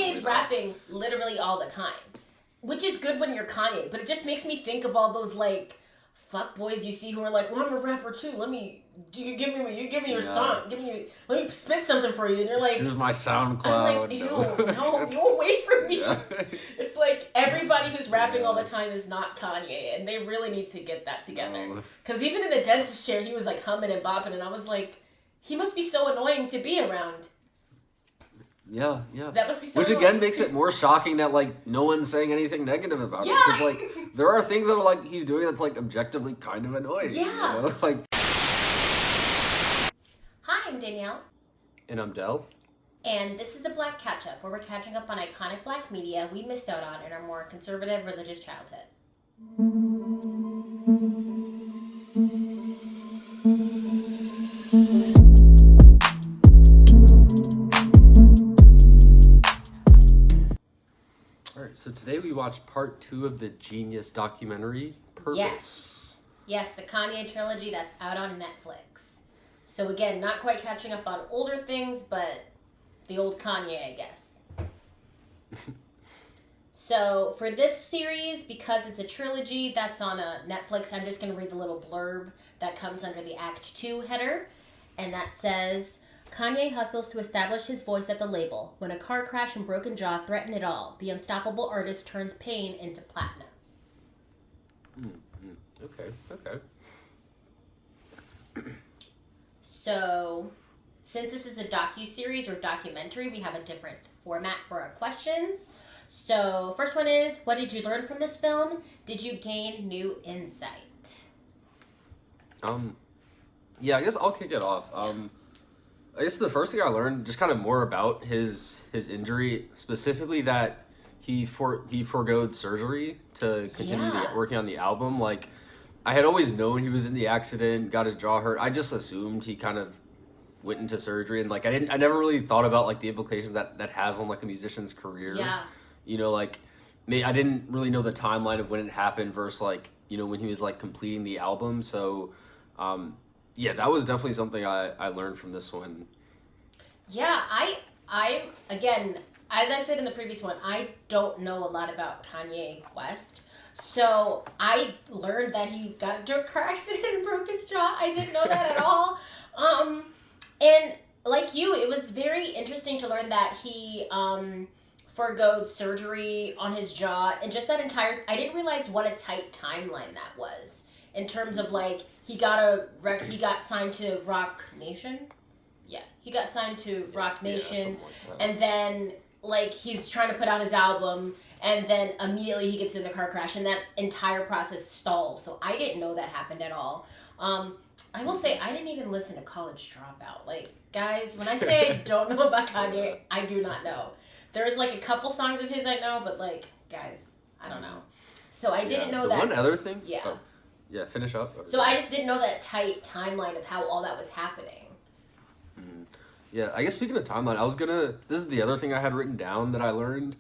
Kanye's rapping literally all the time, which is good when you're Kanye, but it just makes me think of all those like fuck boys you see who are like, well, I'm a rapper too. Give me your song. Let me spit something for you. And you're like, here's my SoundCloud. I'm like, ew, no, go away from me. Yeah. It's like everybody who's rapping all the time is not Kanye, and they really need to get that together. Because even in the dentist chair, he was like humming and bopping, and I was like, he must be so annoying to be around. Yeah. That must be so Which annoying. again makes it more shocking that like no one's saying anything negative about it. Because like there are things that are like he's doing that's like objectively kind of annoying. Yeah. You know? Like. Hi, I'm Danielle. And I'm Dell. And this is the Black Catch-Up, where we're catching up on iconic black media we missed out on in our more conservative religious childhood. Alright, so today we watched part 2 of the Jeen-yuhs documentary, Purpose. Yes, the Kanye Trilogy that's out on Netflix. So again, not quite catching up on older things, but the old Kanye, I guess. So for this series, because it's a trilogy that's on a Netflix, I'm just going to read the little blurb that comes under the Act 2 header. And that says, Kanye hustles to establish his voice at the label. When a car crash and broken jaw threaten it all, the unstoppable artist turns pain into platinum. Okay. So, since this is a docu-series or documentary, we have a different format for our questions. So, first one is, what did you learn from this film? Did you gain new insight? Yeah, I guess I'll kick it off. I guess the first thing I learned, just kind of more about his injury, specifically that he forgoed surgery to continue working on the album. Like, I had always known he was in the accident, got his jaw hurt. I just assumed he kind of went into surgery, and like I never really thought about like the implications that has on like a musician's career. Yeah. You know, like I didn't really know the timeline of when it happened versus like, you know, when he was like completing the album. So, yeah, that was definitely something I learned from this one. Yeah, I again, as I said in the previous one, I don't know a lot about Kanye West. So I learned that he got into a car accident and broke his jaw. I didn't know that at all. And like you, it was very interesting to learn that he forgoed surgery on his jaw, and just that I didn't realize what a tight timeline that was in terms of like he got signed to Rock Nation. Yeah, he got signed to Rock Nation, and then like he's trying to put out his album, and then immediately he gets in a car crash, and that entire process stalls. So I didn't know that happened at all. I will say I didn't even listen to College Dropout. Like, guys, when I say I don't know about Kanye, I do not know. There's like a couple songs of his I know, but like, guys, I don't know. So I didn't know that. One other thing? Yeah. Oh, yeah, finish up. So I just didn't know that tight timeline of how all that was happening. Yeah, I guess speaking of timeline, this is the other thing I had written down that I learned.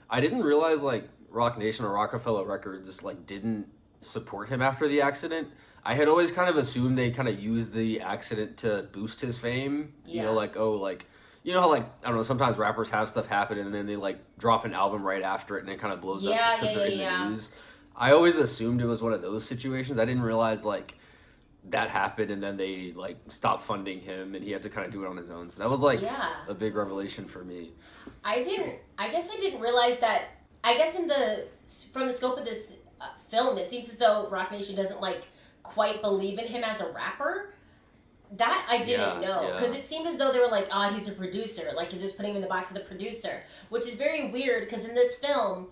I didn't realize, like, Rock Nation or Rockefeller Records, like, didn't support him after the accident. I had always kind of assumed they kind of used the accident to boost his fame. Yeah. You know, like, you know how, like, I don't know, sometimes rappers have stuff happen and then they, like, drop an album right after it and it kind of blows up just because they're in the news. I always assumed it was one of those situations. I didn't realize, like, that happened and then they like stopped funding him and he had to kind of do it on his own. So that was like a big revelation for me. I guess I didn't realize that. I guess from the scope of this film, it seems as though Rock Nation doesn't like quite believe in him as a rapper. That I didn't know, because it seemed as though they were like, he's a producer, like you're just putting him in the box of the producer, which is very weird because in this film,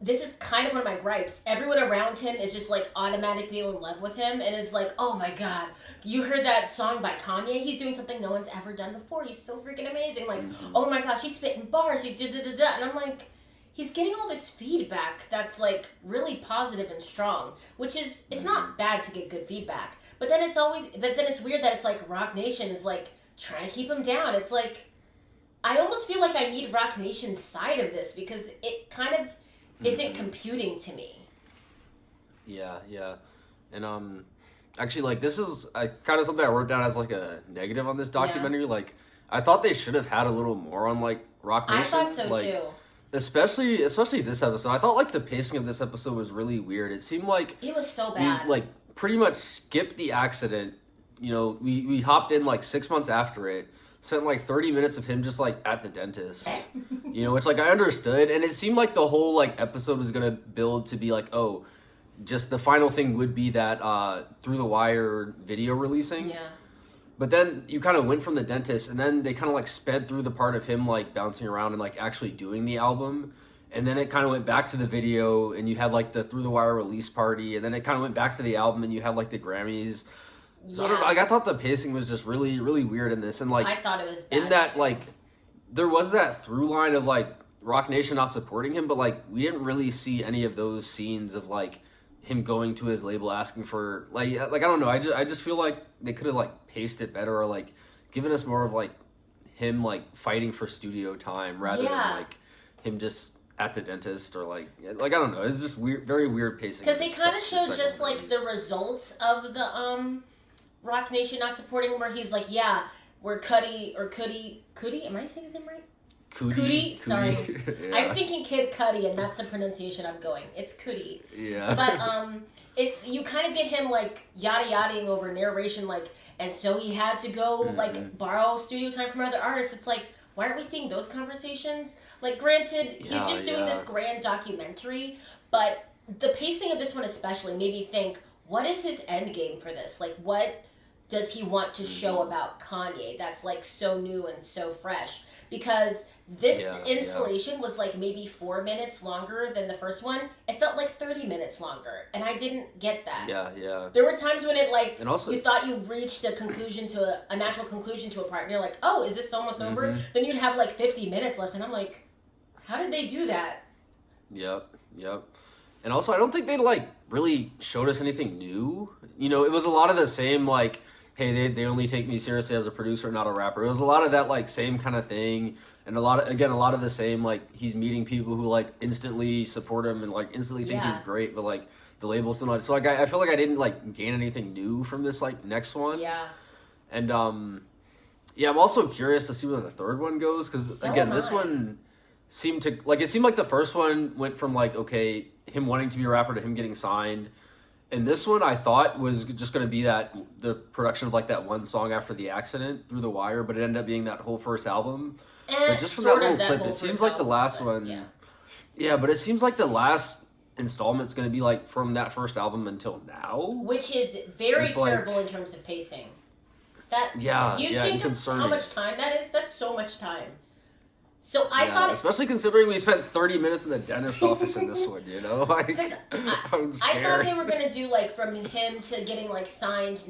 this is kind of one of my gripes. Everyone around him is just like automatically in love with him and is like, oh my god, you heard that song by Kanye? He's doing something no one's ever done before. He's so freaking amazing. Like, oh my gosh, he's spitting bars. He's da-da-da-da. And I'm like, he's getting all this feedback that's like really positive and strong, which is, it's not bad to get good feedback. But then it's weird that it's like Rock Nation is like trying to keep him down. It's like, I almost feel like I need Rock Nation's side of this because it kind of isn't computing to me. Yeah. And actually, like, this is kind of something I wrote down as like a negative on this documentary. Like, I thought they should have had a little more on like Rock I Nation. thought so like, too. Especially this episode. I thought like the pacing of this episode was really weird. It seemed like It was so we bad. like pretty much skipped the accident. You know, we hopped in like 6 months after it. Spent like 30 minutes of him just like at the dentist. You know, which like I understood, and it seemed like the whole like episode was gonna build to be like, oh, just the final thing would be that Through the Wire video releasing. Yeah. But then you kind of went from the dentist, and then they kind of like sped through the part of him like bouncing around and like actually doing the album. And then it kind of went back to the video, and you had like the Through the Wire release party, and then it kind of went back to the album, and you had like the Grammys. So I don't know, like I thought the pacing was just really, really weird in this, and like I thought it was bad. in that like there was that through line of like Rock Nation not supporting him, but like we didn't really see any of those scenes of like him going to his label asking for like I don't know. I just feel like they could have like paced it better or like given us more of like him like fighting for studio time rather than like him just at the dentist or like I don't know. It's just weird, very weird pacing. Because they kind of showed just like the results of the Rock Nation not supporting him, where he's like, yeah, we're Cudi. Am I saying his name right? Cudi. Sorry. Yeah. I'm thinking Kid Cudi, and that's the pronunciation I'm going. It's Cudi. Yeah. But you kind of get him like yada-yadaing over narration, like, and so he had to go like borrow studio time from other artists. It's like, why aren't we seeing those conversations? Like, granted, he's just doing this grand documentary, but the pacing of this one especially made me think, what is his end game for this? Like, what does he want to show about Kanye that's like so new and so fresh? Because this installation was like maybe 4 minutes longer than the first one. It felt like 30 minutes longer, and I didn't get that. Yeah. There were times when it like and also, you thought you reached a conclusion to a natural conclusion to a part, and you're like, oh, is this almost over? Then you'd have like 50 minutes left, and I'm like, how did they do that? Yep. And also, I don't think they like really showed us anything new. You know, it was a lot of the same like, hey, they only take me seriously as a producer, not a rapper. It was a lot of that like same kind of thing, and a lot of the same like he's meeting people who like instantly support him and like instantly think he's great, but like the label's still not. So like I feel like I didn't like gain anything new from this like next one. Yeah. And I'm also curious to see where the third one goes because again this one seemed like the first one went from like okay him wanting to be a rapper to him getting signed. And this one I thought was just going to be the production of like that one song after the accident Through the Wire, but it ended up being that whole first album. But just from that little clip, it seems like the last one. Yeah, but it seems like the last installment's going to be like from that first album until now, which is very terrible in terms of pacing. You'd think of how much time that is. That's so much time. So I thought, especially considering we spent 30 minutes in the dentist office in this one, you know, like I'm scared. I thought they were gonna do like from him to getting like signed.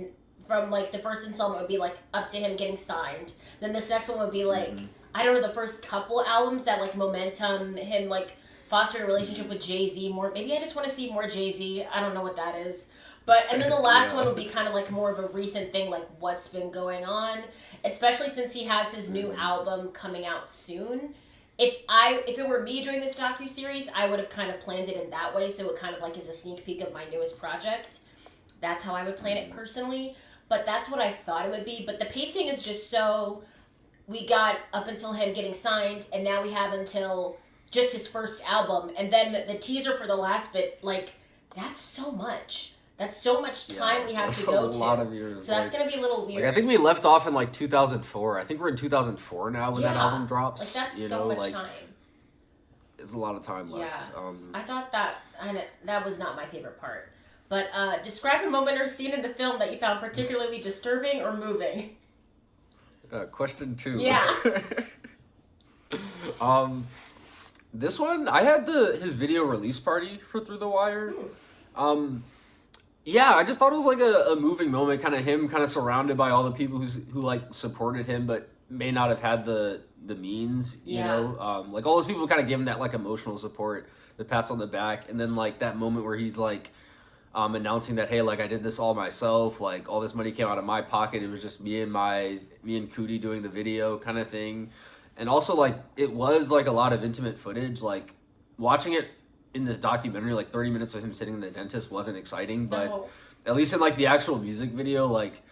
From like the first installment would be like up to him getting signed. Then this next one would be like I don't know, the first couple albums that like momentum him like fostering a relationship with Jay-Z more. Maybe I just want to see more Jay-Z. I don't know what that is. But and then the last one would be kind of like more of a recent thing, like what's been going on, especially since he has his new album coming out soon. If it were me doing this docuseries, I would have kind of planned it in that way, so it kind of like is a sneak peek of my newest project. That's how I would plan it personally. But that's what I thought it would be. But the pacing is just so, we got up until him getting signed, and now we have until just his first album, and then the teaser for the last bit, like, that's so much. That's so much time we have to go to. That's a lot of years. So that's going to be a little weird. Like, I think we left off in like 2004. I think we're in 2004 now when that album drops. Like that's so much time. It's a lot of time left. Yeah. I thought that was not my favorite part. But describe a moment or scene in the film that you found particularly disturbing or moving. Question 2. Yeah. This one, I had his video release party for Through the Wire. Yeah, I just thought it was like a moving moment, kind of him kind of surrounded by all the people who like supported him but may not have had the means, you know? Like all those people kind of give him that like emotional support, the pats on the back, and then like that moment where he's like announcing that, hey, like I did this all myself, like all this money came out of my pocket, it was just me and Cudi doing the video kind of thing. And also like it was like a lot of intimate footage, like watching it in this documentary, like 30 minutes of him sitting in the dentist wasn't exciting, but at least in like the actual music video, like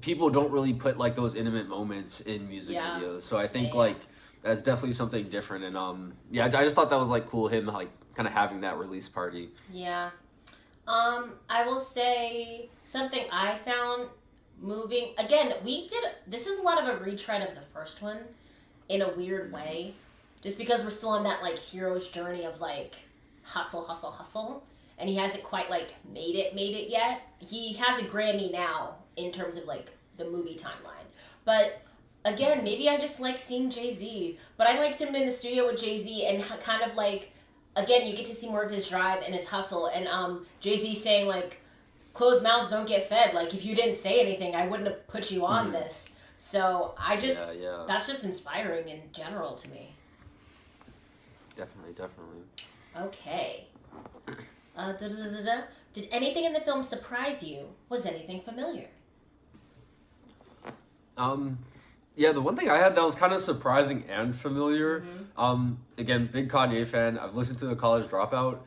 people don't really put like those intimate moments in music videos. So I think like that's definitely something different. And yeah, I just thought that was like cool. Him like kind of having that release party. Yeah. I will say something I found moving. Again, this is a lot of a retread of the first one in a weird way. Just because we're still on that like hero's journey of like hustle, hustle, hustle. And he hasn't quite like made it yet. He has a Grammy now in terms of like the movie timeline. But again, maybe I just like seeing Jay-Z. But I liked him in the studio with Jay-Z and kind of like, again, you get to see more of his drive and his hustle. And Jay-Z saying like, closed mouths don't get fed. Like if you didn't say anything, I wouldn't have put you on this. So that's just inspiring in general to me. Definitely. Okay. Did anything in the film surprise you? Was anything familiar? Yeah, the one thing I had that was kind of surprising and familiar. Again, big Kanye fan. I've listened to The College Dropout.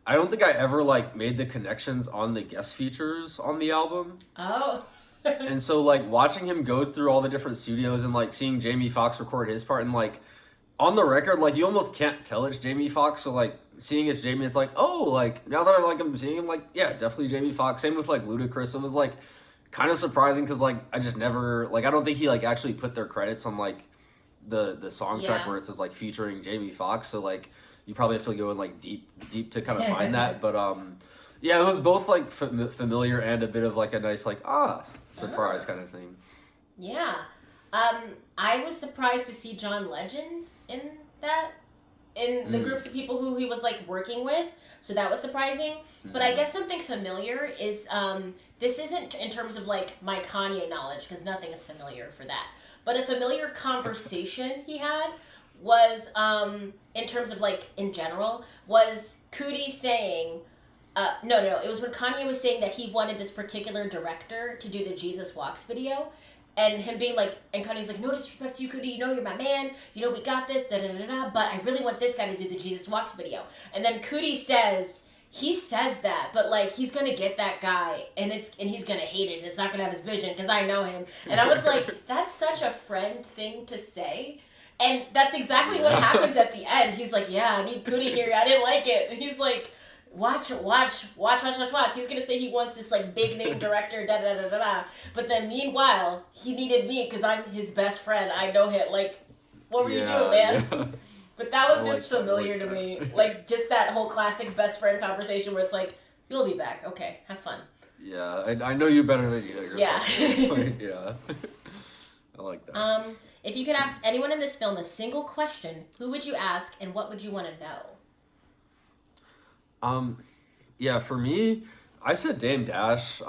I don't think I ever like made the connections on the guest features on the album. Oh. And so like watching him go through all the different studios and like seeing Jamie Foxx record his part and like on the record, like you almost can't tell it's Jamie Foxx. So like seeing it's Jamie, it's like, oh, like now that I'm seeing him, like yeah, definitely Jamie Foxx. Same with like Ludacris. It was like kind of surprising because like I just never like I don't think he like actually put their credits on like the song track where it says like featuring Jamie Foxx. So like you probably have to go in like deep to kind of find that. But yeah, it was both like familiar and a bit of like a nice like surprise kind of thing. Yeah. I was surprised to see John Legend in the groups of people who he was like working with. So that was surprising. But I guess something familiar is this isn't in terms of like my Kanye knowledge because nothing is familiar for that. But a familiar conversation he had was in terms of like in general was Cootie saying no, it was when Kanye was saying that he wanted this particular director to do the Jesus Walks video. And him being like, and Kanye's like, no disrespect to you, Cootie, you know you're my man, you know we got this, da-da-da-da, but I really want this guy to do the Jesus Walks video. And then Cootie says that, but like he's gonna get that guy, and he's gonna hate it, and it's not gonna have his vision, because I know him. And I was like, that's such a friend thing to say. And that's exactly what happens at the end. He's like, yeah, I need Cootie here, I didn't like it. And he's like, Watch. He's gonna say he wants this like big name director, da da da da da. But then meanwhile, he needed me because I'm his best friend. I know him. Like, what were you doing, man? Yeah. But that was just familiar to me. Like just that whole classic best friend conversation where it's like, you'll be back. Okay, have fun. Yeah, I know you better than you know yourself. Yeah. Yeah. I like that. If you could ask anyone in this film a single question, who would you ask, and what would you want to know? Yeah, for me, I said Dame Dash.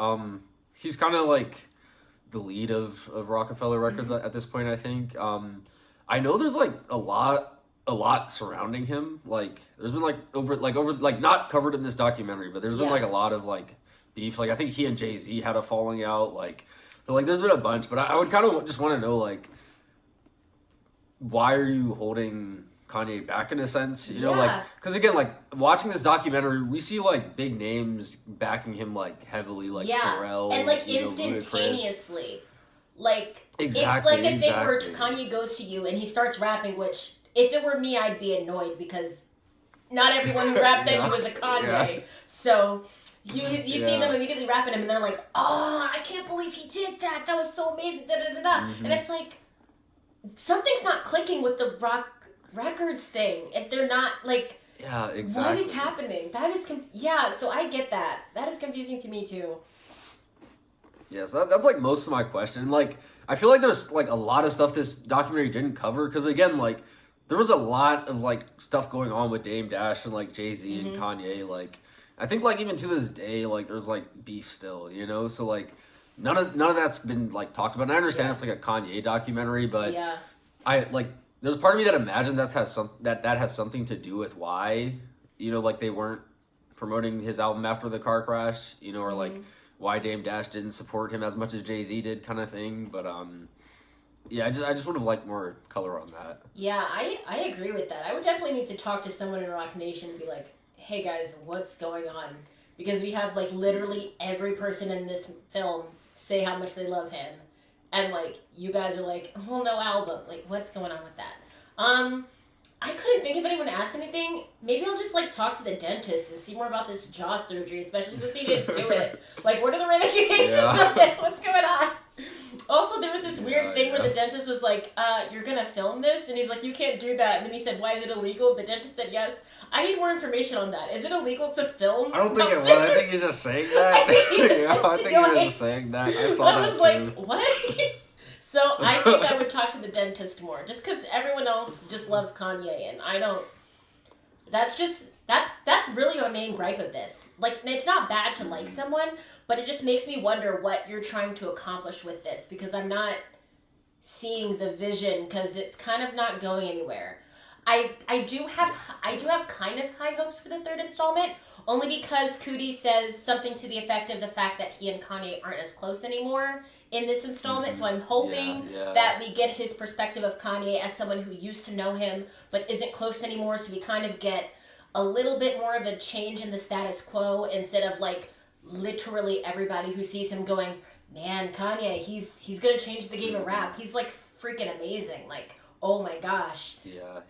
He's kind of like the lead of Rockefeller Records at this point, I think. I know there's like a lot surrounding him. Like there's been like over not covered in this documentary, but there's been like a lot of like beef. Like I think he and Jay-Z had a falling out. Like there's been a bunch, but I would kind of just want to know like why are you holding Kanye back in a sense, you know, like, because again, like watching this documentary, we see like big names backing him like heavily, like Pharrell, and like instantaneously, like exactly, it's like a thing where Kanye goes to you and he starts rapping. Which, if it were me, I'd be annoyed because not everyone who raps at you is a Kanye. So you see them immediately rapping him, and they're like, "Oh, I can't believe he did that! That was so amazing!" Da da da da. And it's like something's not clicking with the rock records thing if they're not like exactly what is happening. That is so I get that is confusing to me too. So that's like most of my question. Like I feel like there's like a lot of stuff this documentary didn't cover because again like there was a lot of like stuff going on with Dame Dash and like Jay-Z and Kanye. Like I think like even to this day like there's like beef still, you know, so like none of that's been like talked about. And I understand it's like a Kanye documentary, but I like there's a part of me that imagined that has something to do with why, you know, like they weren't promoting his album after the car crash, you know, or like why Dame Dash didn't support him as much as Jay-Z did, kind of thing. But I just would have liked more color on that. Yeah, I agree with that. I would definitely need to talk to someone in Rock Nation and be like, hey guys, what's going on? Because we have like literally every person in this film say how much they love him. And, like, you guys are like, oh, no album. Like, what's going on with that? I couldn't think of anyone to ask anything. Maybe I'll just like talk to the dentist and see more about this jaw surgery, especially since he didn't do it. Like, what are the ramifications of this? What's going on? Also, there was this weird thing where the dentist was like, you're gonna film this? And he's like, you can't do that. And then he said, why is it illegal? The dentist said yes. I need more information on that. Is it illegal to film? I don't think it was. I think he's just saying that. I think he was just saying that. I saw that too. I was like, what? So I think I would talk to the dentist more, just because everyone else just loves Kanye, and I don't. That's really my main gripe of this. Like, it's not bad to like someone, but it just makes me wonder what you're trying to accomplish with this, because I'm not seeing the vision, because it's kind of not going anywhere. I do have kind of high hopes for the third installment, only because Cootie says something to the effect of the fact that he and Kanye aren't as close anymore in this installment. So I'm hoping that we get his perspective of Kanye as someone who used to know him but isn't close anymore, so we kind of get a little bit more of a change in the status quo, instead of like literally everybody who sees him going, man, Kanye, he's gonna change the game of rap. He's like freaking amazing. Like, oh my gosh. Yeah.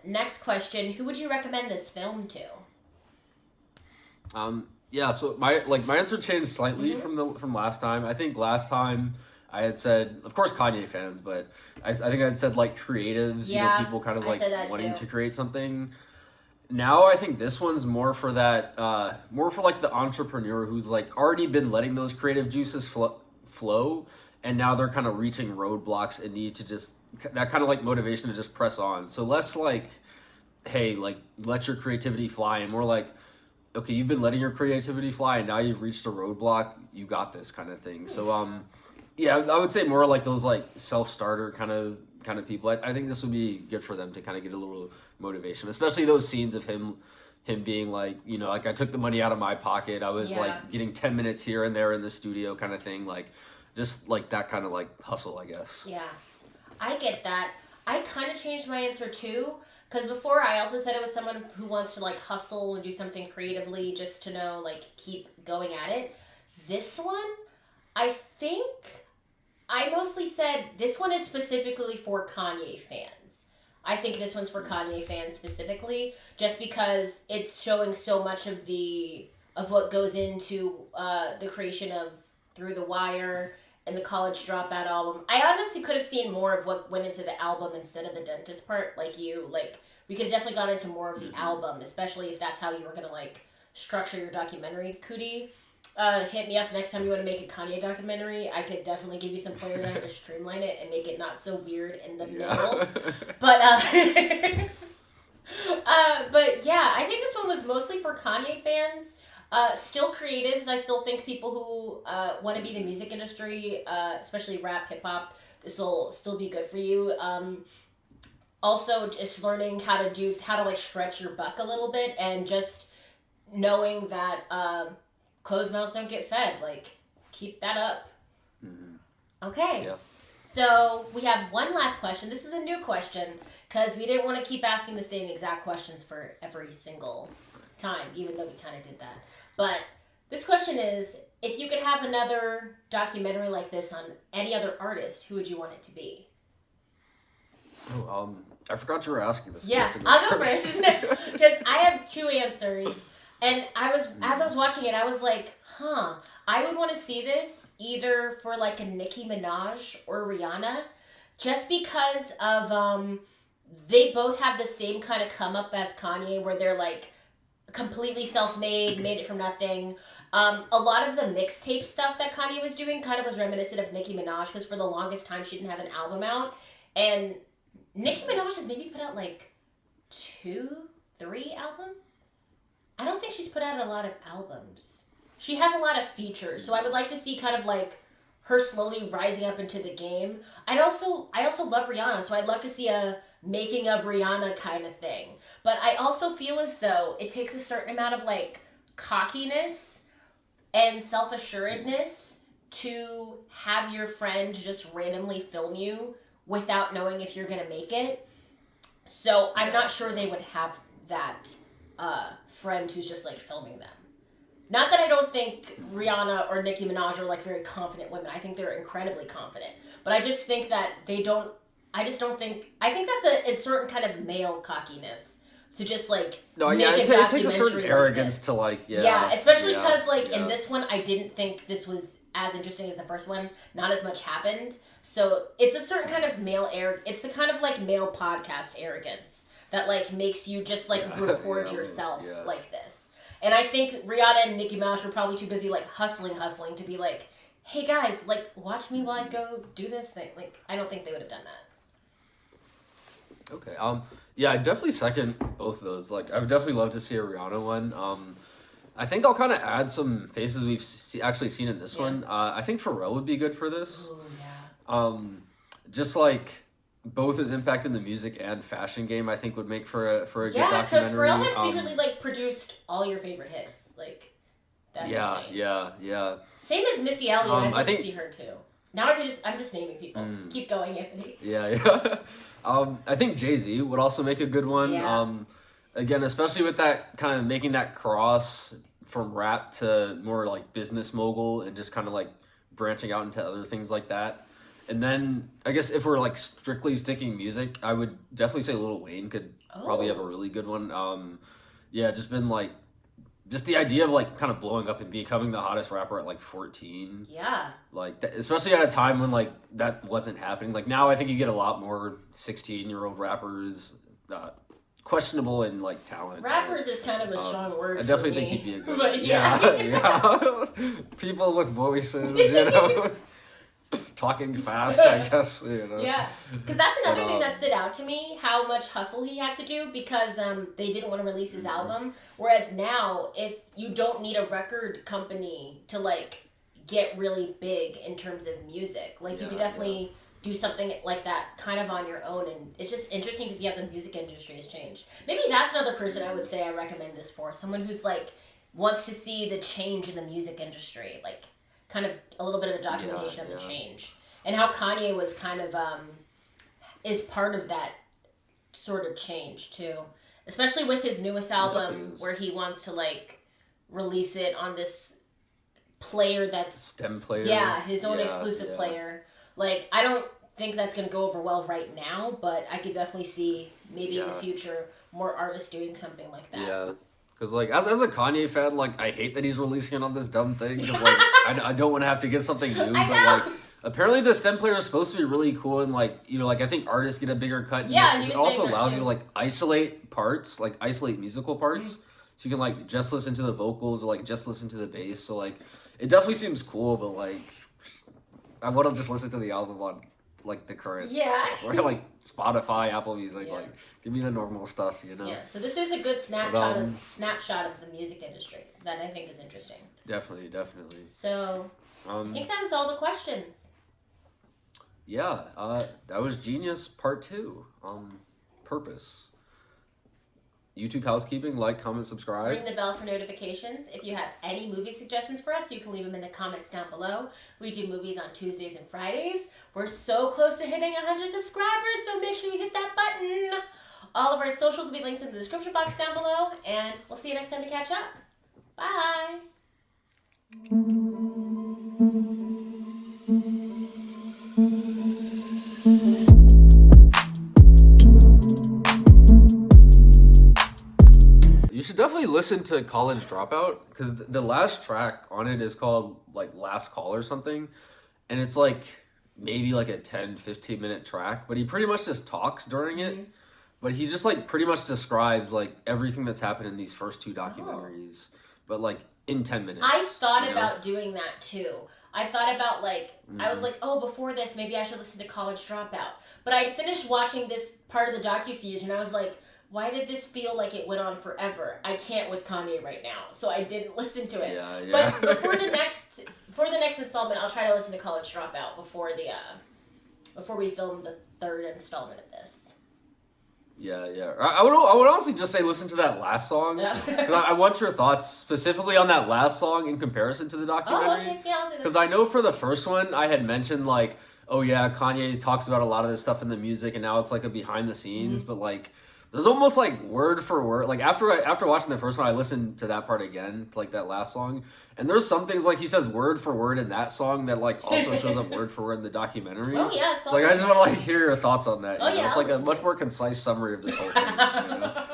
Next question. Who would you recommend this film to? Yeah, so my answer changed slightly from last time. I think last time I had said, of course, Kanye fans, but I think I had said like creatives, people kind of like wanting to create something. Now I think this one's more for that, more for like the entrepreneur who's like already been letting those creative juices flow, and now they're kind of reaching roadblocks and need to just, that kind of like motivation to just press on. So less like, hey, like let your creativity fly, and more like, okay, you've been letting your creativity fly and now you've reached a roadblock, you got this kind of thing. So yeah, I would say more like those like self-starter kind of people. I think this would be good for them to kind of get a little motivation, especially those scenes of him being like, like I took the money out of my pocket. I was like getting 10 minutes here and there in the studio kind of thing. Like just like that kind of like hustle, I guess. Yeah, I get that. I kind of changed my answer too. Because before I also said it was someone who wants to like hustle and do something creatively just to know, like, keep going at it. This one, I think I mostly said this one is specifically for Kanye fans. I think this one's for Kanye fans specifically, just because it's showing so much of what goes into the creation of Through the Wire and the College Dropout album. I honestly could have seen more of what went into the album instead of the dentist part, like you. Like, we could have definitely gone into more of the album, especially if that's how you were going to, like, structure your documentary, Cootie. Hit me up next time you want to make a Kanye documentary. I could definitely give you some pointers on how to streamline it and make it not so weird in the middle. But, but yeah, I think this one was mostly for Kanye fans. Still creatives. I still think people who want to be in the music industry, especially rap, hip hop, this will still be good for you. Also, just learning how to like stretch your buck a little bit, and just knowing that closed mouths don't get fed. Like, keep that up. Mm-hmm. Okay. Yeah. So we have one last question. This is a new question because we didn't want to keep asking the same exact questions for every single time, even though we kind of did that. But this question is, if you could have another documentary like this on any other artist, who would you want it to be? Oh, I forgot you were asking this. Yeah, I'll go first. Because I have two answers. And as I was watching it, I was like, I would want to see this either for like a Nicki Minaj or Rihanna, just because of, they both have the same kind of come up as Kanye, where they're like, completely self-made, made it from nothing. A lot of the mixtape stuff that Kanye was doing kind of was reminiscent of Nicki Minaj, because for the longest time she didn't have an album out. And Nicki Minaj has maybe put out like 2-3 albums. I don't think she's put out a lot of albums. She has a lot of features, so I would like to see kind of like her slowly rising up into the game. I also love Rihanna, so I'd love to see a making of Rihanna kind of thing. But I also feel as though it takes a certain amount of like cockiness and self-assuredness to have your friend just randomly film you without knowing if you're gonna make it. So I'm not sure they would have that friend who's just like filming them. Not that I don't think Rihanna or Nicki Minaj are like very confident women. I think they're incredibly confident. But I just think that they don't, I just don't think. I think that's a certain kind of male cockiness to just like No, make yeah, a it takes a documentary certain like arrogance this. to like, Yeah, especially yeah, because like yeah. in this one, I didn't think this was as interesting as the first one. Not as much happened, so it's a certain kind of male It's the kind of like male podcast arrogance that like makes you just like record yourself like this. And I think Rihanna and Nicki Minaj were probably too busy like hustling to be like, hey guys, like watch me while I go do this thing. Like I don't think they would have done that. Okay. Yeah, I definitely second both of those. Like, I would definitely love to see a Rihanna one. I think I'll kind of add some faces we've actually seen in this one. I think Pharrell would be good for this. Ooh, yeah. Just like both his impact in the music and fashion game, I think would make for a good documentary. Yeah, because Pharrell has secretly like produced all your favorite hits. Like, that's insane. Yeah. Same as Missy Elliott. I I'd like think to see her too. Now I'm just naming people. Keep going, Anthony. Yeah. I think Jay-Z would also make a good one. Yeah. Again, especially with that kind of making that cross from rap to more like business mogul and just kind of like branching out into other things like that. And then I guess if we're like strictly sticking music, I would definitely say Lil Wayne could probably have a really good one. Just been like, just the idea of like kind of blowing up and becoming the hottest rapper at like 14. Yeah. Like, especially at a time when like that wasn't happening. Like now I think you get a lot more 16-year-old rappers, questionable in like talent. Rappers is kind of a strong word. I definitely for me. think he'd be a good. But yeah. People with voices, you know, talking fast. I guess you know. Yeah, because that's another thing that stood out to me, how much hustle he had to do because they didn't want to release his album. Whereas now, if you don't need a record company to like get really big in terms of music, like you could definitely do something like that kind of on your own, and it's just interesting to see how the music industry has changed. Maybe that's another person I would say I recommend this for, someone who's like wants to see the change in the music industry, like kind of a little bit of a documentation of the change, and how Kanye was kind of is part of that sort of change too, especially with his newest album where he wants to like release it on this player that's stem player, his own exclusive player. Like, I don't think that's going to go over well right now, but I could definitely see maybe in the future more artists doing something like that. Yeah. Because, like, as a Kanye fan, like, I hate that he's releasing it on this dumb thing. Because, like, I don't want to have to get something new. But, like, apparently the stem player is supposed to be really cool. And, like, you know, like, I think artists get a bigger cut. Yeah, and it also allows you to, like, isolate parts, like, isolate musical parts. So you can, like, just listen to the vocals or, like, just listen to the bass. So, like, it definitely seems cool, but, like, I want to just listen to the album on, like, the current software, like Spotify, Apple Music, like, give me the normal stuff, you know? Yeah, so this is a good snapshot of the music industry that I think is interesting. Definitely. So, I think that was all the questions. Yeah, that was Genius Part 2, Purpose. YouTube housekeeping, like, comment, subscribe. Ring the bell for notifications. If you have any movie suggestions for us, you can leave them in the comments down below. We do movies on Tuesdays and Fridays. We're so close to hitting 100 subscribers, so make sure you hit that button. All of our socials will be linked in the description box down below, and we'll see you next time to catch up. Bye! You should definitely listen to College Dropout, because the last track on it is called, like, Last Call or something, and it's, like, maybe, like, a 10-15 minute track, but he pretty much just talks during it, but he just, like, pretty much describes, like, everything that's happened in these first two documentaries, but, like, in 10 minutes. I thought about doing that, too. I thought about, like, I was like, oh, before this, maybe I should listen to College Dropout, but I finished watching this part of the docuseries, and I was like, why did this feel like it went on forever? I can't with Kanye right now, so I didn't listen to it. Yeah. But before the next installment, I'll try to listen to College Dropout before we film the third installment of this. Yeah. I would honestly just say listen to that last song, because I want your thoughts specifically on that last song in comparison to the documentary. Oh, okay, yeah, I'll do that. Because I know for the first one, I had mentioned, like, oh yeah, Kanye talks about a lot of this stuff in the music, and now it's like a behind the scenes, but, like, There's almost like word for word. Like after watching the first one, I listened to that part again, to like that last song, and there's some things like he says word for word in that song that like also shows up word for word in the documentary. Oh yeah, so like I just want to like hear your thoughts on that. Oh yeah, it's like a much more concise summary of this whole thing. You know?